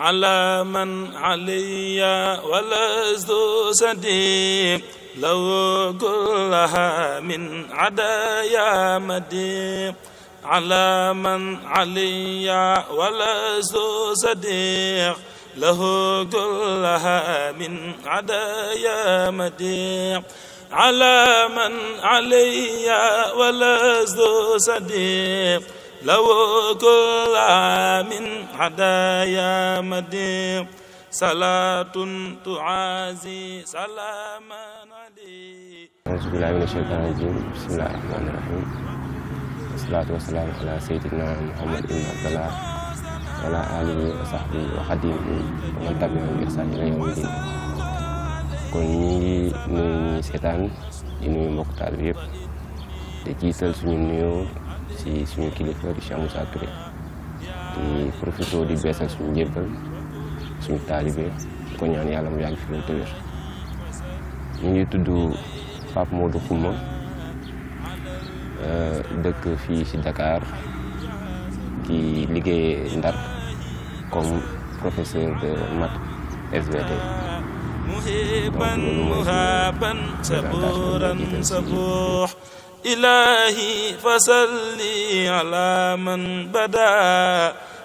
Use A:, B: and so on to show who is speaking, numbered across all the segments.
A: على من علي ولست صديق لو كلها من عدايا مديق على من علي ولست صديق له كلها من عدايا مديق على من علي ولست صديق لو كلها من عدايا مديق صلاة تعازي سلاما عليك.
B: أعوذ بالله من الشيطان الرجيم. بسم الله الرحمن الرحيم. والصلاة والسلام على سيدنا محمد بن عبد الله وعلى آله وصحبه وخديمه ومن تبعهم بإحسان إلى يوم الدين. kon ñi ngi nuyu ñi seetaan di nuyu mbokk taalibe yëpp di jiital suñu nuyoo ci suñu kilifa di Cheikh Moussa Touré di profité di beesal suñu njébbal suñu taalibe ko ñaan yàlla mu yàgg fi lu tëwër. ñu ngi tudd Pape Modou Xuma dëkk fii ci Dakar di liggéeyee Ndar comme professeur de maths SVT.
A: مهيبا مهابا صبورا صبوح إلهي فصلي على من بدا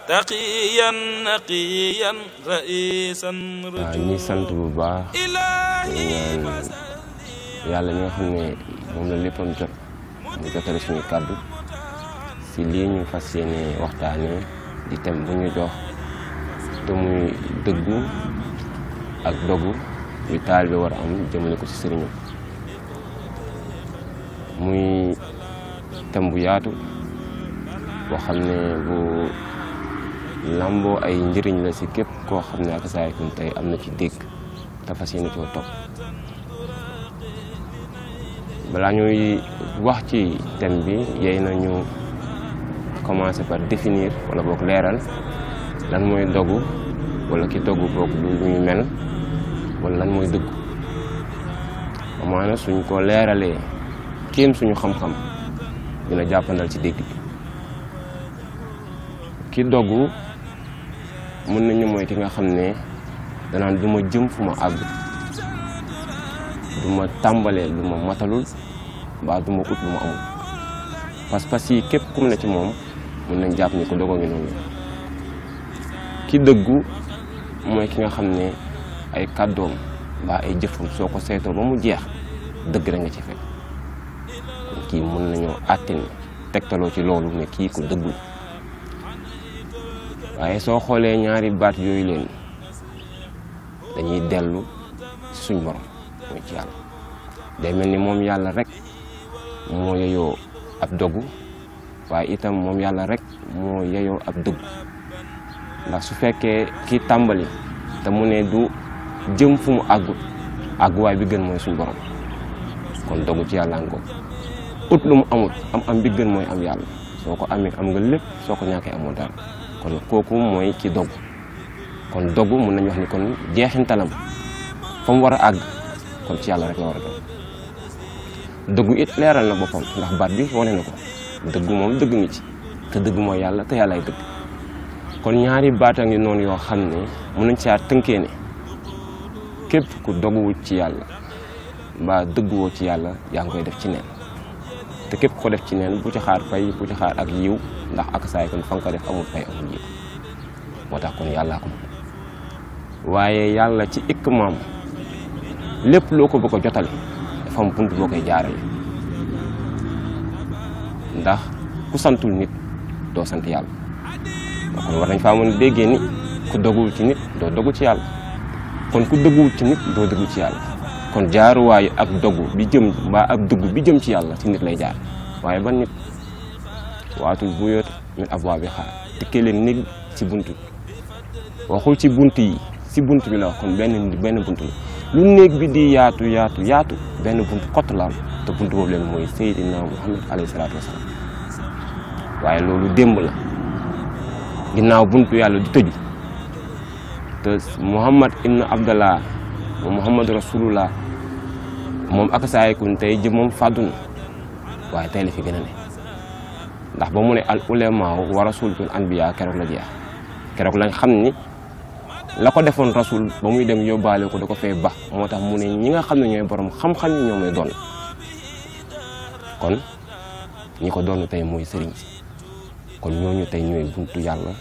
A: تقيا نقيا رئيسا
B: ñi sant bu baax ñaan yàlla mi nga xam ne moom la léppam jot mu jotale suñu kàddu si lii ñu fas yéene waxtaane di thème bu ñu jox te muy dëggu ak dogu yu taalibe war a am jëmale ko ci sëriñam muy thème bu yaatu boo xam ne bu lamboo ay njëriñ la ci képp koo xam ne ak saaykum tey am na ci dégg te fas yéene coo topp. balaa ñuy wax ci thème bi yey nañu commencer par définir wala boog leeral lan mooy dogu wala ki dogu boog lu muy mel wala lan mooy dëgg. amaana suñ ko leeralee kéem suñu xam-xam dina jàppandal ci dégg bi. ki dogu mën nañu mooy ki nga xam ne danaan du ma jëm fu ma àgg, du ma tàmbalee lu ma matalul mbaa du ma ut lu ma amul. pas-pas yi képp ku mu ne ci moom mën nañ jàpp ni ko dogoo ngi noonu. ki dëggu mooy ki nga xam ne ay kàddoom mbaa ay jëfam soo ko seetoo ba mu jeex dëgg rek nga ci fekk. kon kii mën nañoo àttin tegtaloo ci loolu ne kii ko dëggul. waaye soo xoolee ñaari baat yooyu leen dañuy dellu ci suñ borom mooy ci yàlla. day mel ni moom yàlla rek moo yeyoo ab doggu waaye itam moom yàlla rek moo yeyoo ab dëggu. ndax su fekkee kii tàmbali te mu ne du jëm fu mu àgguwaay bi gën mooy suñ borom kon dogu ci yàlla ngo ut lu mu amul am bi gën mooy am yàlla. soo ko amee am nga lépp, soo ko ñàkkee amoo dara. kon kooku mooy ki dogu. kon dogu mun nañu wax ni kon jeexintalam fa mu war a àgg kon ci yàlla rek la war a doon. dëggu it leeral na boppam ndax baat bi wane na ko dëggu moom dëgg ngi ci te dëgg mooy yàlla te yàllaay dëgg. kon ñaari baata ngi noonu yoo xam ne mën nañ caa tënkee ne képp ku doguwut ci yàlla mbaa dëgguwoo ci yàlla yaa ngi koy def ci neen. te képp ko def ci neen bu ci xaar fay bu ci xaar ak yiw ndax ak saay kon fa nga ko def amul fay amul yiw. moo tax kon yàllaa ko moom. waaye yàlla ci ikk maam lépp loo ko bëgg a jotale dafa am bunt boo koy jaarale. ndax ku santul nit doo sant yàlla. kon war nañ faa mën a déggee ni ku doguwul ci nit doo dogu ci yàlla. kon ku dëgguwul ci nit doo dëggu ci yàlla. kon jaaruwaayu ak dogu bi jëm mbaa ak dugg bi jëm ci yàlla ci nit lay jaar. waaye ban nit waatul buyut min abwaabi xaar dikkee leen néeg ci bunt bi. waxul ci bunt yi ci bunt bi la wax kon benn bunt la. lu néeg bi di yaatu yaatu yaatu benn bunt kott la am te bunt boobu leen mooy Seydina Muhammad alayhi salaatu wasalaam. waaye loolu démb la. ginnaaw buntu yàlla di tëju te Muhammad ibn Abdallah wa Muhammad rasulullah moom ak saayikun tey jëm moom fàdduna waaye tey la fi gën a ne. ndax ba mu ne al ulama wa rasulatul anbiya keroog la jeex. keroog lañ xam ni la ko defoon rasul ba muy dem yóbbaale ko da ko fee ba moo tax mu ne ñi nga xam ne ñooy borom xam-xam yi ñoo may doon kon ñi ko doon tey mooy sëriñ si kon ñooñu tey ñooy buntu yàlla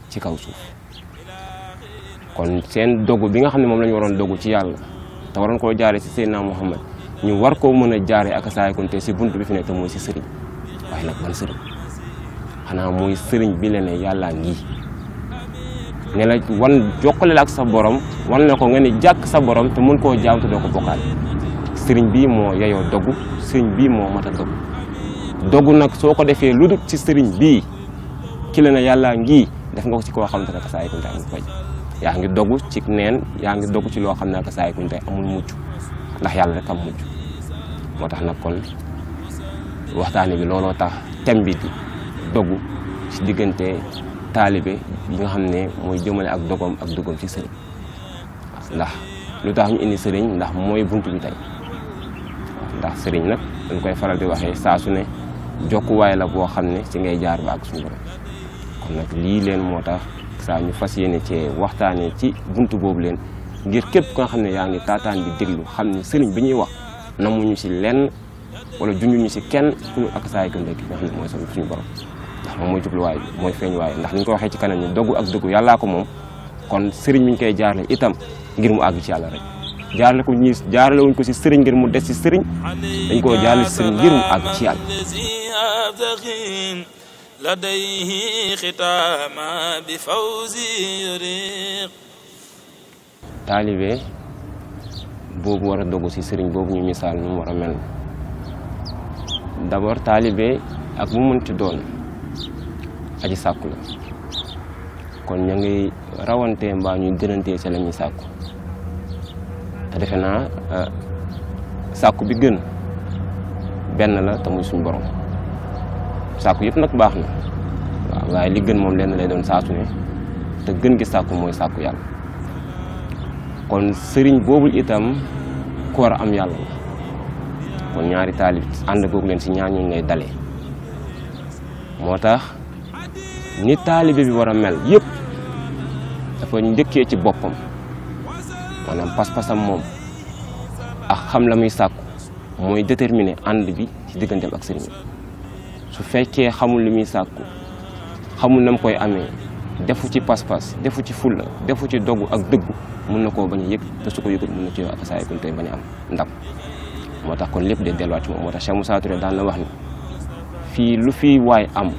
B: ci kaw suuf kon seen dogu bi nga xam ne moom la ñu waroon dogu ci yàlla te waroon koo jaare si Seydina Muhammad ñu war koo mën a jaare ak saay kon te si buntu bi fi nekk te mooy si sëriñ waaye nag ban sëriñ xanaa mooy sëriñ bi la ne yàllaa ngi ne la wan jokkale la ak sa borom wan la ko nga ne jàkk sa borom te mën koo jaam te doo ko bokkaale sëriñ bii moo yeyoo dogu sëriñ bii moo mat a dogu dogu nag soo ko defee lu dul ci sëriñ bii ki la ne yàllaa ngi def nga ko ci koo xam ne ak saay kon te amul fay yaa ngi dogu ci neen yaa ngi dogu ci loo xam ne ak saay kon te amul mucc ndax yàlla rek am mucc moo tax nag kon waxtaane bi looloo tax thème bi di dogu ci diggante taalibe bi nga xam ne mooy jëmale ak dogom ci sëriñ ndax lu tax ñu indi sëriñ ndax mooy buntu bi tey ndax sëriñ nag dañ koy faral di waxee saa su ne jokkuwaay la boo xam ne ci ngay jaar ba ak suñu borom kon nag lii leen moo tax saa ñu fas yéene cee waxtaanee ci buntu boobu leen ngir képp nga xam ne yaa ngi taataan di déglu xam ne sëriñ bi ñuy wax namuñu ci lenn wala junjuñu ci kenn ku ak saay gën ki nga xam ne mooy suñu borom ndax moom mooy jubluwaay bi mooy feeñuwaay ndax ni ñu ko waxee ci kanam ñu dogu ak dëggu yàllaa ko moom kon sëriñ mi ñu koy jaarale itam ngir mu àgg ci yàlla rek jaarale ko ñi jaarale wuñ ko ci sëriñ ngir mu des ci sëriñ dañ koo jaarale ci sëriñ ngir mu àgg ci yàlla
A: لديه ختاما بفوزي يريق
B: taalibe boobu war a dogu ci sëriñ boobu ñu misaal ñu war a mel d'abord taalibe ak mu mënti doon aji sàkku la kon ña ngi rawante mbaa ñuy gënantee ci la ñuy sàkku te defe naa sàkku bi gën benn la te muy suñu borom sàkku yëpp nag baax na waaw waaye li gën moom lenn lay doon saasu ne te gën gi sàkku mooy sàkku yàlla kon sëriñ boobu itam ku war a am yàlla la kon ñaari taalib ànd googu leen si ñaar ñooñu lay dalee moo tax ni taalibe bi war a mel yëpp dafa njëkkee ci boppam maanaam pas-pasam moom ak xam la muy sàkku mooy déterminer ànd bi ci digganteem ak sëriñ su fekkee xamul li muy sàkku xamul nam koy amee defu ci pas-pas defu ci fulla defu ci dogu ak dëggu mun na koo bañ a yëg te su ko yëgut mun na ci ak saay kon tey bañ a am ndam moo tax kon lépp de delluwaat ci moom moo tax Cheikh Moussa Touré daan na wax ni fii lu fi waay am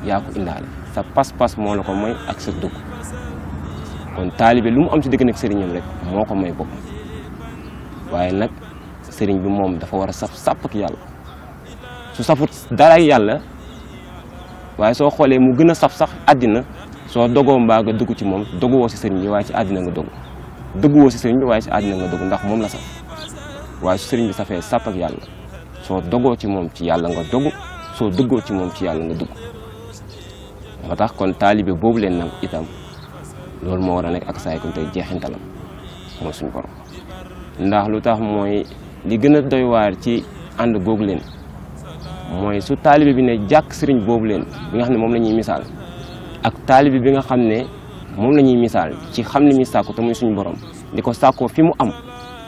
B: yaa ko indaale sa pas-pas moo la ko may ak sa dëgg kon taalibe lu mu am ci digg nag sëriñam rek moo ko may bopp waaye nag sëriñ bi moom dafa war a saf sàpp ak yàlla su safut dara yàlla waaye soo xoolee mu gën a saf sax àddina soo dogoo mbaa nga dugg ci moom doguwoo si sëriñ bi waaye ci àddina nga dogu dëgguwoo si sëriñ bi waaye ci àddina nga dogu ndax moom la saf waaye su sëriñ bi safee sàpp ak yàlla soo dogoo ci moom ci yàlla nga dogu soo dëggoo ci moom ci yàlla nga dugg moo tax kon taalibe boobu leen nag itam loolu moo war a nekk ak saay kon tey jeexintalam mooy suñu borom ndax lu tax mooy li gën a doy waar ci ànd googu leen mooy su taalibe bi ne jàkk sëriñ boobu leen bi nga xam ne moom la ñuy misaal ak taalibe bi nga xam ne moom la ñuy misaal ci xam li muy sàkku te muy suñu borom di ko sàkkoo fi mu am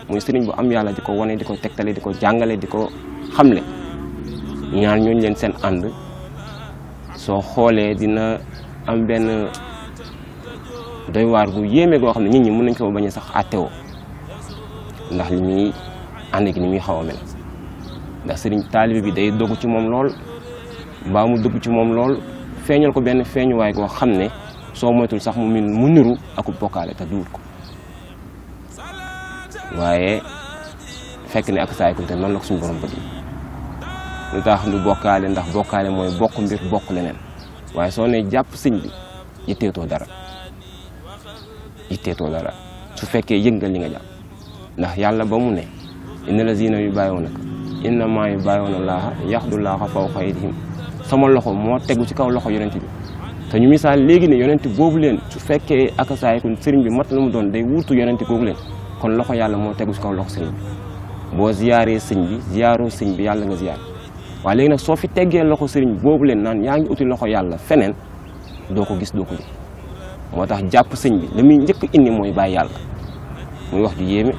B: muy sëriñ bu am yàlla di ko wane di ko tegtale di ko jàngale di ko xamle ñaar ñooñu leen seen ànd soo xoolee dina am benn doy waar gu yéeme goo xam ne nit ñi mën nañ ko bañ a sax àttewoo ndax li muy ànd gi ni muy xaw a mel ndax sëriñ taalibe bi day dogu ci moom lool mbaa mu dugg ci moom lool feeñal ko benn feeñuwaay goo xam ne soo moytul sax mu niru aku bokkaale te duwut ko waaye fekk ne ak saay kunte noonu la ko suñu borom bëgg lu tax lu bokkaale ndax bokkaale mooy bokk mbir bokk leneen waaye soo ne jàpp sëñ bi yitteetoo dara su fekkee yëg nga li nga jàpp ndax yàlla ba mu ne inna lazina yubayi'unaka innamaa yubayi'una llaaha yaxdullaaha fawqa aydihim sama loxo moo tegu ci kaw loxo yonent bi te ñu misaal léegi ne yonent boobu leen su fekkee ak saay kun sëriñ bi mat na mu doon day wuutu yonent boobu leen kon loxo yàlla moo tegu ci kaw loxo sëriñ bi boo ziyaaree sëñ bi ziyaaroo sëñ bi yàlla nga ziyaar waaye léegi nag soo fi teggee loxo sëriñ boobu leen naan yaa ngi uti loxo yàlla feneen doo ko gis doo ko jël moo tax jàpp sëñ bi li muy njëkk indi mooy bàyyi yàlla muy wax ju yéeme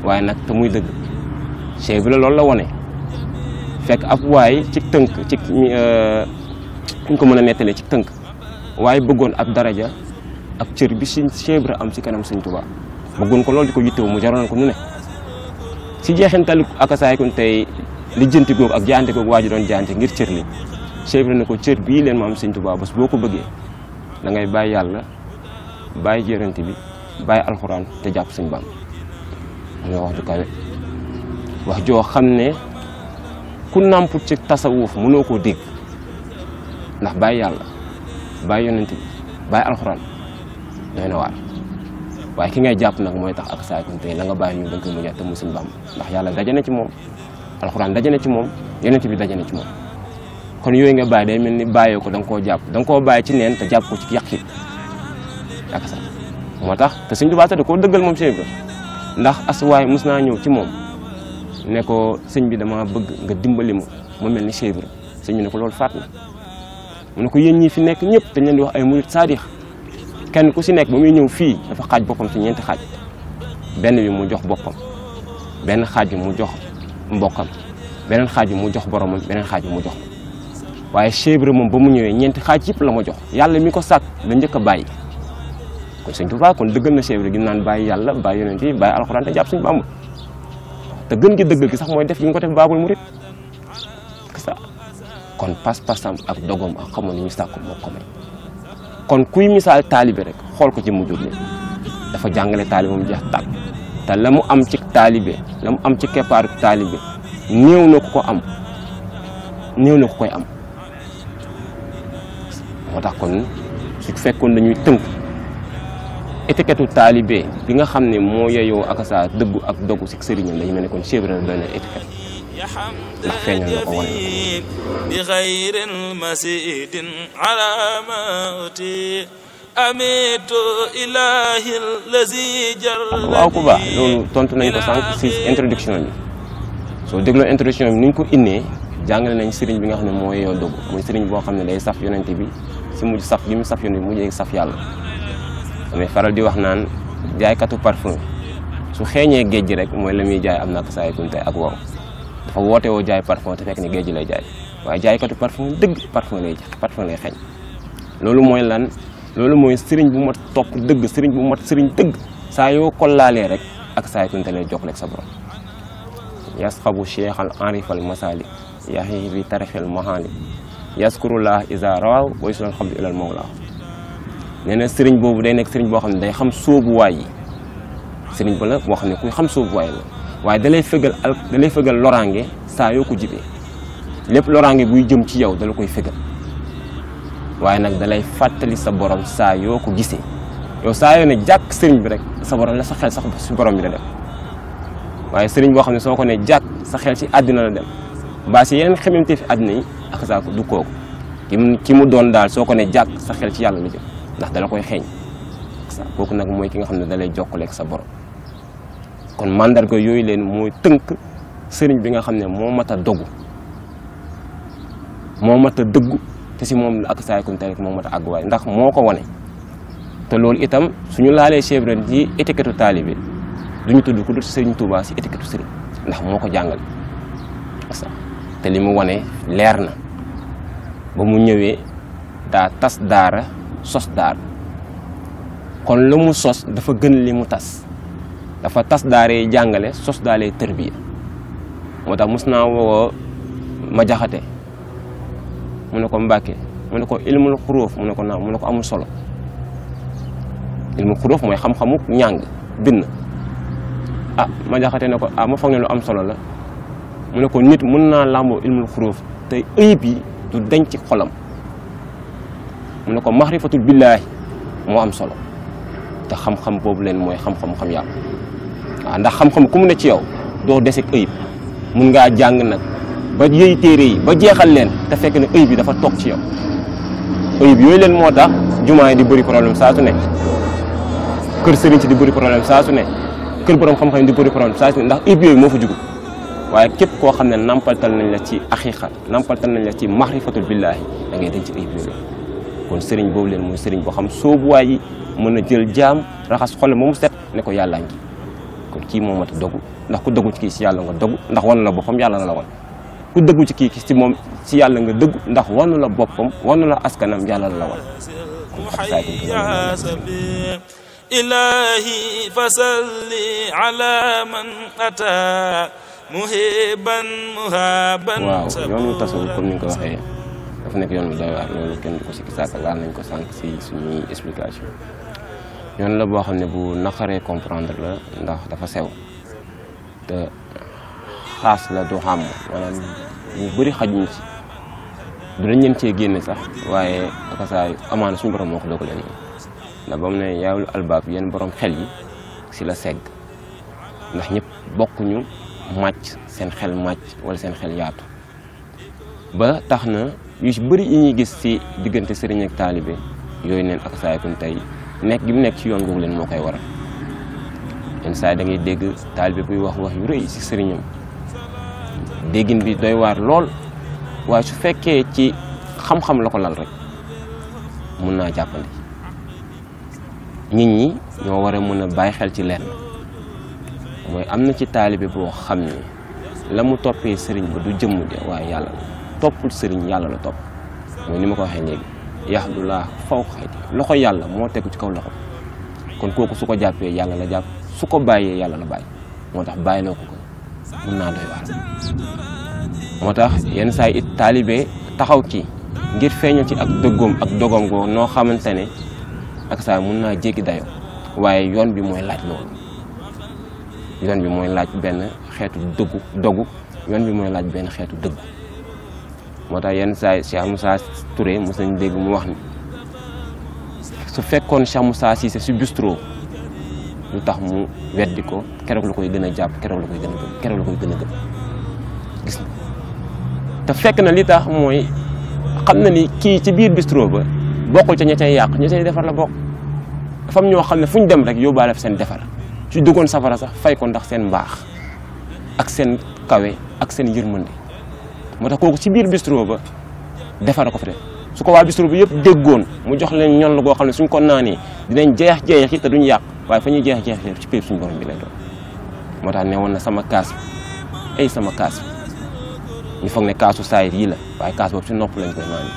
B: waaye nag te muy dëgg Cheikh Ibra loolu la wone fekk ab waay ci tënk ci ñu ko mën a nettalee ci tënk waaye bëggoon ab daraja ab cër bi si Cheikh Ibra am ci kanam sëñ Tuubaa bëggoon ko loolu di ko yittewu mu jaroon ko nu ne si jeexintal akasaay kon tey lijjanti googu ak jaante googu waa ji doon jaante ngir cër li Cheikh Ibra ne ko cër bii leen ma am sëñ Tuubaa bés boo ko bëggee da ngay bàyyi yàlla bàyyi jërante bi bàyyi alxuraan te jàpp sëñ Bamba ñoo wax ju kawe wax joo xam ne ku nàmput ci tasawuf mënoo koo dégg ndax bàyyi yàlla bàyyi yonent bi bàyyi alxuraan doy na waar waaye ki ngay jàpp nag mooy tax ak saa kon tey la nga bàyyi ñu da nga koy mujj te mu sëñ Bamba ndax yàlla daje na ci moom alxuraan daje na ci moom yonent bi daje na ci moom kon yooyu nga bàyyi day mel ni bàyyoo ko da nga koo jàpp da nga koo bàyyi ci neen te jàpp ko ci yàqin ak sax moo tax te sëñ Tuubaa da koo dëggal moom Cheikh Ibra ndax asuwaay mos naa ñëw ci moom ne ko sëñ bi dama bëgg nga dimbali ma mel ni Cheikh Ibra sëñ bi ne ko loolu faat na mu ne ko yéen ñi fi nekk ñëpp dañ leen di wax ay murit saadix kenn ku si nekk ba muy ñëw fii dafa xaaj boppam ci ñeenti xaaj benn bi mu jox boppam benn xaaj bi mu jox mbokkam beneen xaaj bi mu jox boromam beneen xaaj bi mu jox waaye Cheikh Ibra moom ba mu ñëwee ñeenti xaaj yëpp la ma jox yàlla mi ko sàkk la njëkk a bàyyi kon sëñ Tuubaa kon dëggal na Cheikh Ibra gi naan bàyyi yàlla bàyyi yonent yi bàyyi alxuraan te jàpp sëñ Bamba te gën gi dëggal gi sax mooy def yi nga ko def baabul murit ça kon pas-pasam ak dogom ak xamoon ni ñu sàkk moo ko may kon kuy misaal taalibe rek xool ko ci mujjul ni dafa jàngale taalibe moom jeex tàkk te la mu am ci taalibe la mu am ci keppaaru taalibe néew na ku ko am néew na ku koy am moo tax kon su fekkoon dañuy tënk étiquette taalibe bi nga xam ne moo yeyoo ak saa dëggu ak dogu si sëriñam dañu mel ne kon Cheikh Ibra doy na étiquette ndax feeñal na ko wane
A: bi xayril masidin ala mawti amitu ilahil lazi jar
B: waaw ku baax loolu tontu nañ ko sànq si introduction bi soo dégloo introduction bi ni ñu ko innee jàngale nañ sëriñ bi nga xam ne moo yeyoo dogu mooy sëriñ boo xam ne day saf yonente bi si mujj saf gi mu saf yonente bi mujjee saf yàlla damay faral di wax naan jaaykatu parfum su xeeñee géej gi rek mooy la muy jaay am na ak saa kunte ak wow dafa woote woo jaay parfum te fekk ne géej gi lay jaay waaye jaaykatu parfum dëgg parfum lay xeeñ loolu mooy lan loolu mooy sëriñ bu mat topp dëgg sëriñ bu mat sëriñ dëgg saa yoo ko laalee rek ak saa kunte lay jokkaleeg sa borom yasxabu cheikhal enrifal masali yaxi bi tarixel mahali yaskurullah isa rawaw way sulan xam di ilal mawla nee na sëriñ boobu day nekk sëriñ boo xam ne day xam sóobuwaay yi sëriñ ba la boo xam ne kuy xam sóobuwaay la waaye da lay fegal loraange saa yoo ko jibee lépp loraange buy jëm ci yow da la koy fegal waaye nag da lay fàttali sa borom saa yoo ko gisee yow saa yoo ne jàkk sëriñ bi rek sa borom la sa xel sax si borom bi la dem waaye sëriñ boo xam ne soo ko ne jàkk sa xel ci àddina la dem mbaa si yeneen xememte fi àddina yi ak saa ko du kooku ki mu doon daal soo ko ne jàkk sa xel ci yàlla la jëm ndax dala koy xeeñ kooku nag mooy ki nga xam ne da lay jokkaleeg sa borom kon mandarga yooyu leen mooy tënk sëriñ bi nga xam ne moo mat a dogu moo mat a dëggu te si moom la ak saay kunte rek moo mat a àgguwaay ndax moo ko wane te loolu itam suñu laalee Cheikh Ibra ci étiquette taalibe duñu tudd ku dul sëriñ Touba si étiquette sëriñ ndax moo ko jàngal te li mu wane leer na ba mu ñëwee daa tas daara sos daara kon lu mu sos dafa gën li mu tas dafa tas daaree jàngale sos daalee tërbiya moo tax mos naa woo ma jaxate mu ne ko Mbàkke mu ne ko ilmul xuruuf mu ne ko naam mu ne ko amul solo ilmul xuruuf mooy xam-xamu ñàng bind ma jaxate ne ko ma foog ne lu am solo la mu ne ko nit mën naa làmboo ilmul xuruuf te ëyib yi du denc ci xolam mu ne ko maxrifatul billaahi moo am solo te xam-xam boobu leen mooy xam yàlla waaw ndax xam-xam ku mu ne ci yow doo desek ëyib mun ngaa jàng nag ba yëy téere yi ba jeexal leen te fekk ne ëyib yi dafa toog ci yow ëyib yooyu leen moo tax jumaa yi di bëri problème saa su ne kër sëriñ si di bëri problème saa su ne kër borom xam-xam yi di bëri problème saa su ne ndax ëyib yooyu moo fa jugul waaye képp koo xam ne nampaltal nañ la ci axiiqa nampaltal nañ la ci maxrifatul billaahi da ngay denc ëyib yooyu kon sëriñ boobu leen mooy sëriñ boo xam soobuwaay yi mën a jël jaam raxas xol ba mu set ne ko yàllaa ngi kon kii moo mat a dogu ndax ku dëggu ci kii si yàlla nga dogu ndax wanu la boppam yàlla la wan ku dëggu ci kii si moom si yàlla nga dëggu ndax wanu la boppam wanu la askanam yàlla la wan kon
A: ilahi fasalli ala man ata muhiban muhaban.
B: waaw yoonu tasawuf comme ni nga ko waxee dafa nekk yoon bu doy waar loolu kenn du ko sikki sàkk laal nañ ko sànq si suñuy explication yoon la boo xam ne bu naqaree comprendre la ndax dafa sew te xaas la du xam maanaam ñu bëri xajuñ ci du dañ leen cee génne sax waaye akasaay amaana suñu borom moo ko dogalee noonu ndax ba mu ne yaawul albaab yéen borom xel yi si la segg ndax ñëpp bokkuñu màcc seen xel màcc wala seen xel yaatu ba tax na yu si bëri yi ñuy gis si diggante sëriñ ak taalibe yooyu neen akasaay kon tey nekk gi mu nekk ci yoon googu leen moo koy waral yenn saa da ngay dégg taalibe buy wax wax yu rëy si sëriñam déggin bi doy waar lool waaye su fekkee ci xam-xam la ko lal rek mun naa jàppandi nit ñi ñoo war a mën a bàyyi xel ci lenn mooy am na ci taalibe boo xam ne la mu toppee sëriñ ba du jëmm de waaye yàlla la toppul sëriñ yàlla la topp mooy ni ma ko waxee léegi yaxdullah fawqa xayti loxo yàlla moo tegu ci kaw loxo kon kooku su ko jàppee yàlla la jàpp su ko bàyyee yàlla la bàyyi moo tax bàyyiloo ko mun naa doy waar moo tax yenn saa it taalibe taxaw ci ngir feeñal ci ak dëggoom ak dogom goo noo xamante ne ak saa mun naa jéggi dayo waaye yoon bi mooy laaj loolu yoon bi mooy laaj benn xeetu dogu yoon bi mooy laaj benn xeetu dëggu moo tax yenn saa Cheikh Moussa Touré mos nañ dégg mu wax ni su fekkoon Cheikh Moussa Cissé si bistro lu tax mu weddi ko keroog la koy gën a jàpp keroog la koy gën a gëm keroog la koy gën a gëm gis na te fekk na li tax mooy xam na ni kii ci biir bistro ba bokkul ca ña cay yàq ña cay defar la bokk dafa am ñoo xam ne fu ñu dem rek yóbbaale fa seen defar su duggoon safara sax fay ko ndax seen mbaax ak seen kawe ak seen yërmande moo tax kooku ci biir bistro ba defar ko fa def su ko waa bistro ba yëpp déggoon mu jox leen ñoll goo xam ne suñ ko naanee dinañ jeex yi te duñ yàq waaye fa ñuy jeex ci péeb suñu borom bi lay doon moo tax ne woon na sama kaas bi ay sama kaas bi ñu foog ne kaasu saayir yi la waaye kaas boobu ci nopp lañ koy naan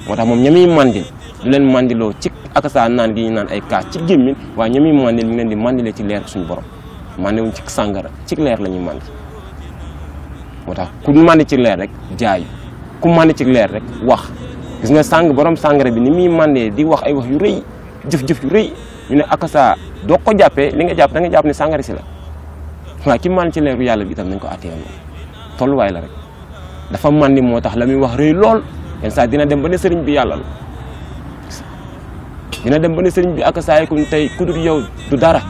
B: moo tax moom ñamiy mandil du leen mandiloo ci akasa naan gi ñu naan ay kaas ci gémmin waaye ñamiy mandil ñu leen di mandilee ci leer suñu borom mandiwuñ ci sàngara ci leer la ñuy mandi moo tax ku mandi ci leer rek jaayu ku mandi ci leer rek wax gis nga borom sàngara bi ni muy mandee di wax ay wax yu rëy jëf-jëf yu rëy ñu ne akasa doo ko jàppee li nga jàpp da nga jàpp ne sàngara si la waaye ki mandi ci leeru yàlla bi itam nañ ko attee moom tolluwaay la rek dafa mandi moo tax la muy wax rëy lool yenn saa dina dem ba ne sëriñ bi yàlla la dina dem ba ne sëriñ bi akasa yi ku tey ku dul yow du dara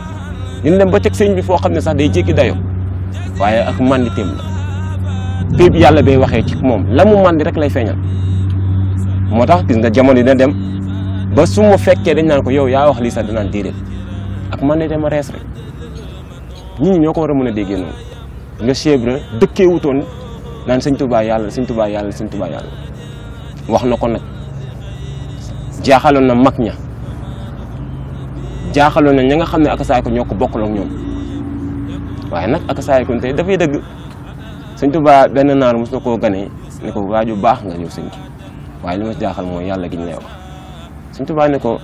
B: dina dem ba teg sëriñ bi foo xam ne sax day jéggi dayo waaye ak mandi téem la péeb yàlla bay waxee ci moom la mu mandi rek lay feeñal moo tax gis nga jamono dina dem ba su ma fekkee dañ naan ko yow yaa wax lii sax dinaan déedéet ak mandi dama rees rek nit ñi ñoo ko war a mën a déggee noonu nga chèvre dëkkee wutoon naan sëñ Tuubaa yàlla sëñ Tuubaa yàlla sëñ Tuubaa yàlla wax na ko nag jaaxaloon na mag ña jaaxaloon na ña nga xam ne akasaay ko ñoo ko bokkul ak ñoom waaye nag akasaay ko tey dafay dëgg sëñ Tuubaa benn naar mos na koo ganee ne ko waaju baax nga ñëw sëñ waaye li ma jaaxal mooy yàlla gi ñu lay wax sëñ Tuubaa ne ko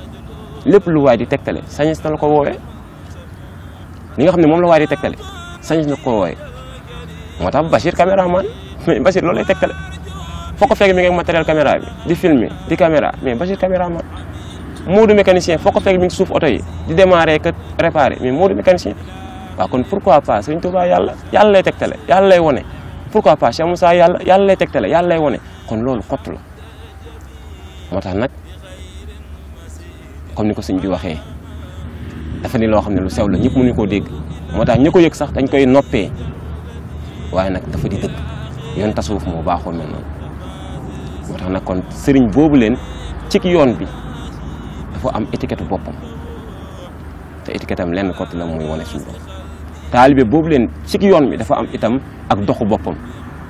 B: lépp lu waay di tegtale sañis na la ko woowee li nga xam ne moom la waay di tegtale sañis na ko woowee moo tax Bachir caméraman mais Bachir loolu lay tegtale foo ko fekk mi ngi ak matériel caméra bi di filmer di caméra mais Bachir caméraman Modou mécanicien foo ko fekk mi ngi suuf oto yi di démarrer que réparer mais Modou mécanicien waaw kon pourquoi pas sëñ Tuubaa yàlla lay tegtale yàlla lay wone pourquoi pas Cheikh Moussa yàlla lay tegtale yàlla lay wone kon loolu kott la moo tax nag comme ni ko sëñ bi waxee dafa ni loo xam ne lu sew la ñëpp mënuñu koo dégg moo tax ñi ko yëg sax dañ koy noppee waaye nag dafa di dëgg yoon tasawuf moo baaxoo mel noonu moo tax nag kon sëriñ boobu leen ci yoon bi dafa am étiquette boppam te étiquette am lenn kott la muy wane suñu bopp taalibe boobu leen ci yoon bi dafa am itam ak doxu boppam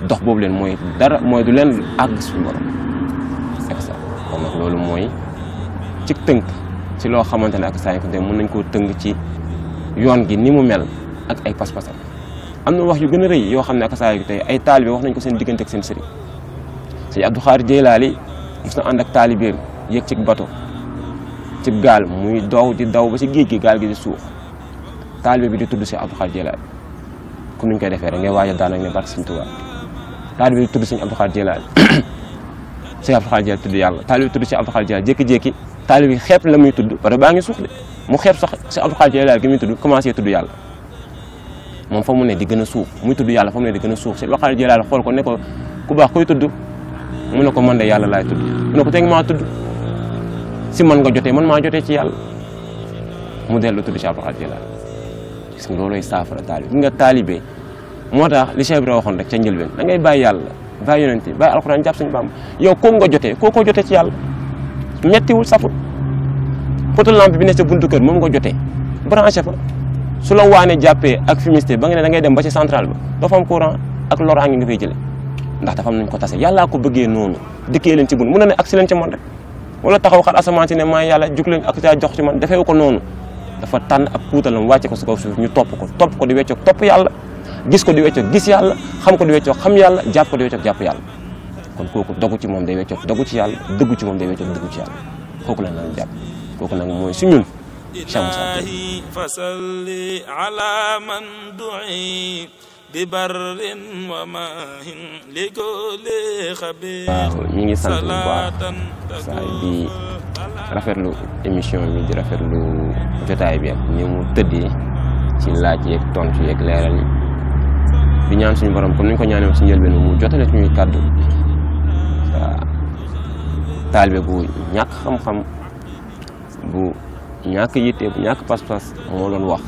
B: dox boobu leen mooy dara mooy du leen àgg suñu borom c'est ça kon nag loolu mooy ci tënk ci loo xamante ne ak saa ko mën nañ koo tënk ci yoon gi ni mu mel ak ay pas-pasam am na wax yu gën a rëy yoo xam ne ak saa tey ay taalibe wax nañ ko seen diggante ak seen sëriñ sëñ Abdou Khadir Jeylaani mos na ànd ak taalibeem yéeg ci bato ci gaal muy dow di daw ba ci géej gi gaal gi di suux taalibe bi di tudd sëñ Abdou Khadir Jeylaani comme ni ñu koy defee rek ngay waaj a daan ak ne barke Sëñ Tuubaa taalibe bi di tudd sëñ Abdou Khadir Jeylaani sëñ Abdou Khadir Jeylaani tudd yàlla taalibe bi tudd sëñ Abdou Khadir Jeylaani jékki-jékki taalibe bi xeeb la muy tudd parce que baa ngi suux de mu xeeb sax sëñ Abdou Khadir Jeylaani gi muy tudd commencé tudd yàlla moom fa mu ne di gën a suuf muy tudd yàlla fa mu ne di gën a suuf sëñ Abdou Khadir Jeylaani xool ko ne ko ku baax koy tudd mu ne ko man de yàlla laay tudd mu ne ko teg maa tudd si man nga jotee man maa jotee ci yàlla mu dellu tudd Cheikh Abdou Khadir Jeylaani gis nga looloy saafara taalibe gi nga taalibe moo tax li Cheikh Ibra waxoon rek ca njëlbeen da ngay bàyyi yàlla bàyyi yonent bi bàyyi alxuraan jàpp Sëñ Bamba yow kooku nga jotee kookoo jotee ci yàlla mettiwul safut poto lampe bi ne sa buntu kër moom nga jotee branché fa su la waane jàppee ak fumiste ba nga ne da ngay dem ba ci centrale ba doo fa am courant ak loraange nga fay jëlee ndax dafa am nañ ko tase yàllaa ko bëggee noonu dëkkee leen ci bun mun na ne ak si leen ci man rek wala taxaw xar asamaan si ne maa yàlla jug leen ak saa jox ci man defeewu ko noonu dafa tànn ak puutalam wàcce ko si kaw suuf ñu topp ko di weccoog topp yàlla gis ko di weccoog gis yàlla xam ko di weccoog xam yàlla jàpp ko di weccoog jàpp yàlla kon kooku dogu ci moom day weccoog dogu ci yàlla dëggu ci moom day weccoog dëggu ci yàlla kooku la naan jàpp kooku nag mooy su ñun Cheikh Moussa
A: fasalli ala man du'i bi barrin wa mahin li kulli khabir.
B: waaw ñu ngi sant bu baax saa di rafetlu émission bi di rafetlu jotaay bi ak ni mu tëddee ci laaj yeeg tontu yeeg leeral yi di ñaan suñu borom comme ni ñu ko ñaanee ci njëlbeen mu jotale suñuy kàddu taalibe bu ñàkk xam-xam bu ñàkk yitte bu ñàkk pas-pas moo doon wax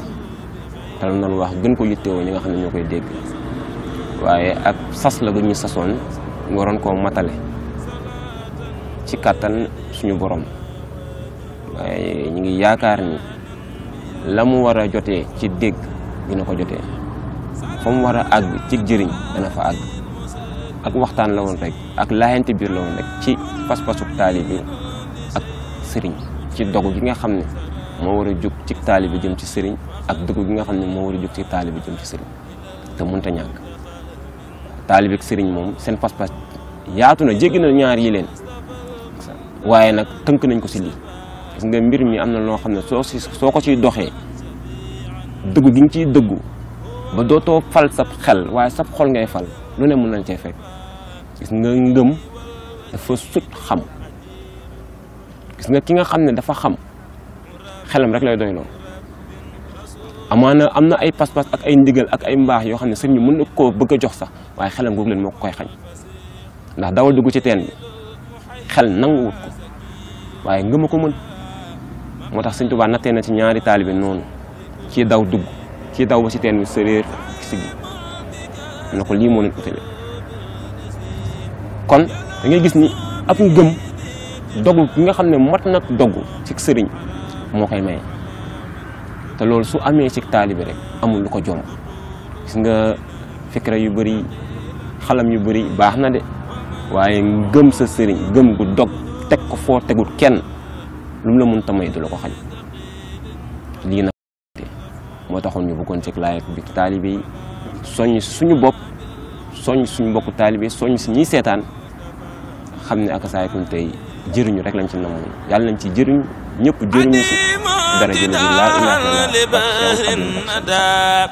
B: te lu doon wax gën ko yittewoo ñi nga xam ne ñoo koy dégg waaye ak sas la gu ñu sasoon ñu waroon koo matale ci kàttan suñu borom waaye ñu ngi yaakaar ni la mu war a jotee ci dégg dina ko jotee fa mu war a àgg ci jëriñ dana fa àgg ak waxtaan la woon rek ak laayante biir la woon rek ci pas-pasu taalibe ak sëriñ ci dogu gi nga xam ne moo war a jóg ci taalibe jëm ci sëriñ ak dugg gi nga xam ne moo war a jóg ci taalibe jëm ci sëriñ te mënta ñàkk taalibe ak sëriñ moom seen pas-pas yaatu na jéggi na ñaar yi leen waaye nag tënk nañ ko si lii gis nga mbir mi am na loo xam ne soo ko ciy doxee dëggu gi nga ciy dëggu ba dootoo fal sab xel waaye sab xol ngay fal lu ne mën nañ cee fekk gis nga ngëm dafa sut xam gis nga ki nga xam ne dafa xam xelam rek lay doy lool amaana am na ay pas-pas ak ay ndigal ak ay mbaax yoo xam ne sëriñ mën na koo bëgg a jox sax waaye xelam googu leen moo ko koy xañ ndax dawal dugg ci teen bi xel nanguwut ko waaye ngëm a ko mën moo tax Sëñ Tuubaa nattee na ci ñaari taalibe noonu kii daw dugg kii daw ba ci teen bi sëréer si gi na ko lii moo leen utale kon da ngay gis ni ab ngëm dogu bi nga xam ne mat nag dogu ci sëriñ moo koy maye te loolu su amee ci taalibe rek amul lu ko jomb gis nga fikra yu bëri xalam yu bëri baax na de waaye ngëm sa sëriñ gëm gu dog teg ko foo tegul kenn lu mu la mën tamay du la ko xañ lii nag moo taxoon ñu bëggoon ci laay bi taalibe yi soññ suñu bopp soññ suñu mbokku taalibe soññ si ñiy seetaan xam ne ak saay kun tey jëriñu rek lañ ci namoon yàlla nañ ci jëriñu ñëpp jëriñu si dara jële bi laa ilaha illallah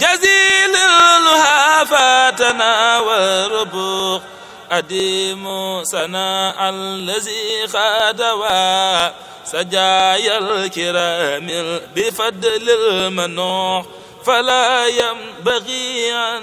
A: jazilluha fatana wa rubuq adimu sana allazi khadawa sajayal kiramil bifadlil manuh fala yanbaghi an